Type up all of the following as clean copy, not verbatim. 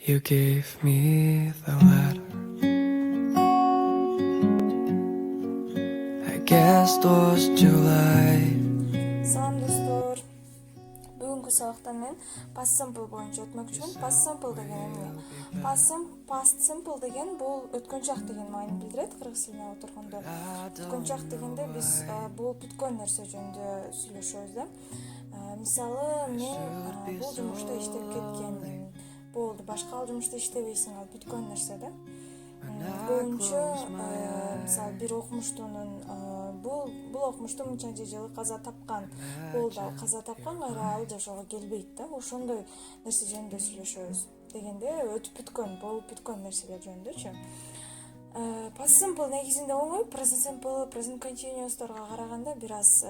You gave me the letter. I guess it was July. Салам достор. Бүгүнкү сабакта мен past simple боюнча өтмөкчүмүн. Past simple деген эмне? Past simple деген бул өткөнчак деген маанини билдирет кыргыз тилине отургондо. Өткөнчак дегенде биз бул бүткөн нерсе жөнүндө сүйлөшөбүз да. Мисалы мен бул жумушта иштеп кеткенмин. Болду, башка ал жумушта иштебейсиң, ал бүткөн нерсе да. Көбүнчө мисалы бир окумуштуунун бул окумушту мынча жылы каза тапкан, болду, ал каза тапкан, кайра ал жашоого келбейт да. Ошондой нерсе жөнүндө сүйлөшөбүз дегенде өтүп бүткөн, болуп бүткөн нерселер жөнүндөчү. Past simple негизинде оңой, present simple, present continuous'торго караганда бир аз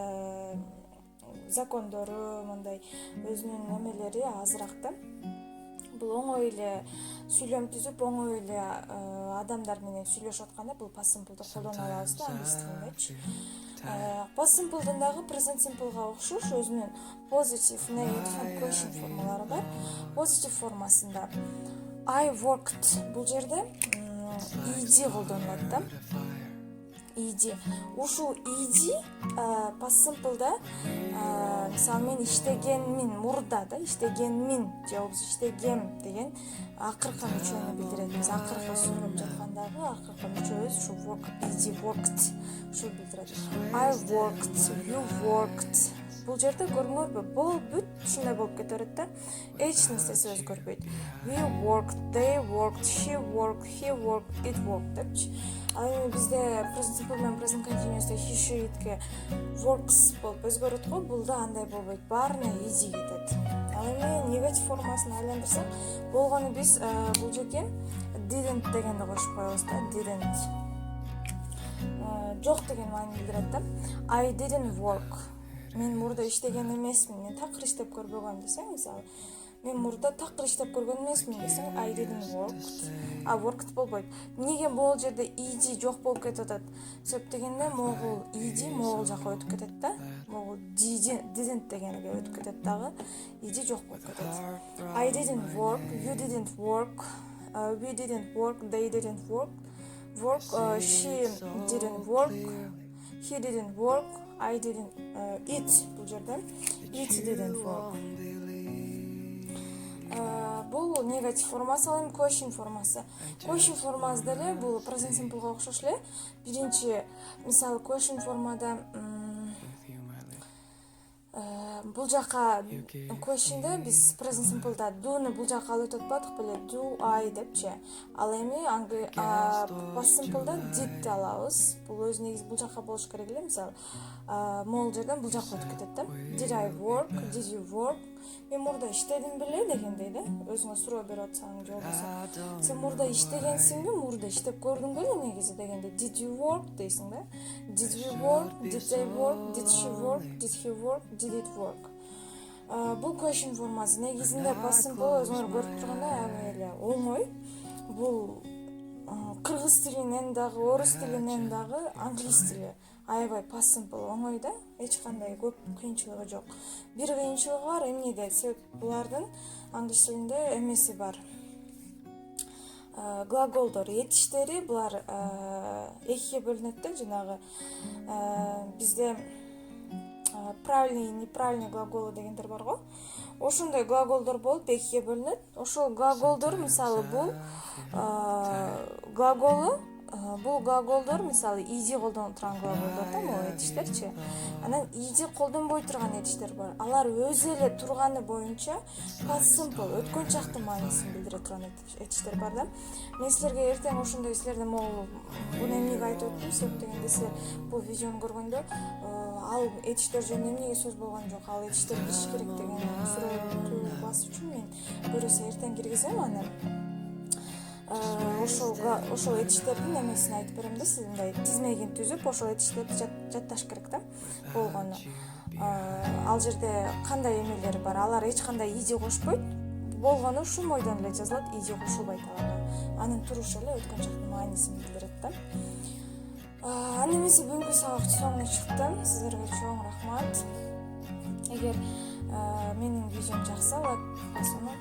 закондору, мындай өзүнүн эмелери азыраак да. Бул оңой эле сүйлөм түзүп, оңой эле адамдар менен сүйлөшүп атканда бул past simple'ды колдоно алабыз да, англис тилиндечи. Past simple'дын дагы present simple'га окшош өзүнүн positive, negative and question формалары бар. Positive формасында I worked бул жерде ed колдонулат да. ed. Ушул ed past simple'да мисалы мен иштегенмин, мурда да, иштегенмин же болбосо иштегем деген акыркы мүчөнү билдирет. Биз акыркы сүйлөп жаткандагы акыркы мүчөбүз ушу work, ed worked ушу билдирет. I worked, you worked. Бул жерде көрдүңөрбү? Бол бүт ушундай болуп кете берет да. H нерсеси өзгөрбөйт. We worked, they worked, she worked, he worked, it worked депчи. Ал эми бизде present simple менен present continuous'та he, she, itке works болуп өзгөрөт го, бул да андай болбойт. Баарына easy кетет. Ал эми негатив формасын айландырсак, болгону биз бул жерге didn't дегенди кошуп коебуз да. Didn't. Жок деген маанини билдирет да. I didn't work. Мен мурда иштеген эмесмин, мен такыр иштеп көрбөгөм десең, мисалы, мен мурда такыр иштеп көргөн эмесмин десең, I didn't work. Worked болбойт. Эмнеге бул жерде ed жок болуп кетип атат? Себеп дегенде могул ed могул жака өтүп кетет да. Могул didn't дегенге өтүп кетет дагы, ed жок болуп кетет. I didn't work, you didn't work, we didn't work, they didn't work. She didn't work, he didn't work. I didn't eat бул жерде it didn't work. Бул негатив формасы, ал эми question формасы. Question формасы деле бул present simple'га окшош эле. Биринчи мисалы question формада бул жака question'де биз present simple'да do'ну бул жака алып өтүп атпадык беле, do I депчи. Ал эми past simple'да did алабыз. Бул өз негизи бул жака болуш керек эле, мисалы могул жерден бул жака өтүп кетет да. Did I work? Did you work? Мен мурда иштедим беле дегендей да. Өзүңө суроо берип атсаң же болбосо сен мурда иштегенсиңби, мурда иштеп көрдүң беле негизи дегенде did you work дейсиң да. Did we work? Did they work? Did she work? Did he work? Did it work? Бул question формасы негизинде past simple өзүңөр көрүп тургандай аябай эле оңой. Бул кыргыз тилинен дагы, орус тилинен дагы, англис тили аябай past simple оңой да, эч кандай көп кыйынчылыгы жок. Бир кыйынчылыгы бар, эмнеде? Себеп булардын англис тилинде эмеси бар. Глаголдор, этиштери булар экиге бөлүнөт да, жанагы бизде правильный и неправильный глаголы дегендер бар го. Ошондой глаголдор болуп экиге бөлүнөт. Ошол глаголдор мисалы бул глаголдор мисалы ed колдонуп турган глаголдор да, могу этиштерчи. Анан ed колдонбой турган этиштер бар. Алар өзү эле турганы боюнча past simple өткөнчактын маанисин билдире турган этиштер бар да. Мен силерге эртең ошондой силерден могу буну эмнеге айтып өттүм, себеп дегенде силер бул видеону көргөндө ал этиштер жөнүндө эмнеге сөз болгон жок, ал этиштер билиш керек деген суроо басып үчүн мен көрөсө эртең киргизем аны. Ошол этиштердин эмесин айтып берем да, сиз мындай тизмегин түзүп, ошол этиштерди жатташ керек да болгону. Ал жерде кандай эмелер бар, алар эч кандай ed кошпойт. Болгону ушул мойдон эле жазылат, ed кошулбайт аларга. Анын турушу эле өткөнчактын маанисин билдирет да. Аны эмеси бүгүнкү сабак соңуна чыкты. Сиздерге чоң рахмат. Эгер менин видеом жакса, лайк басууну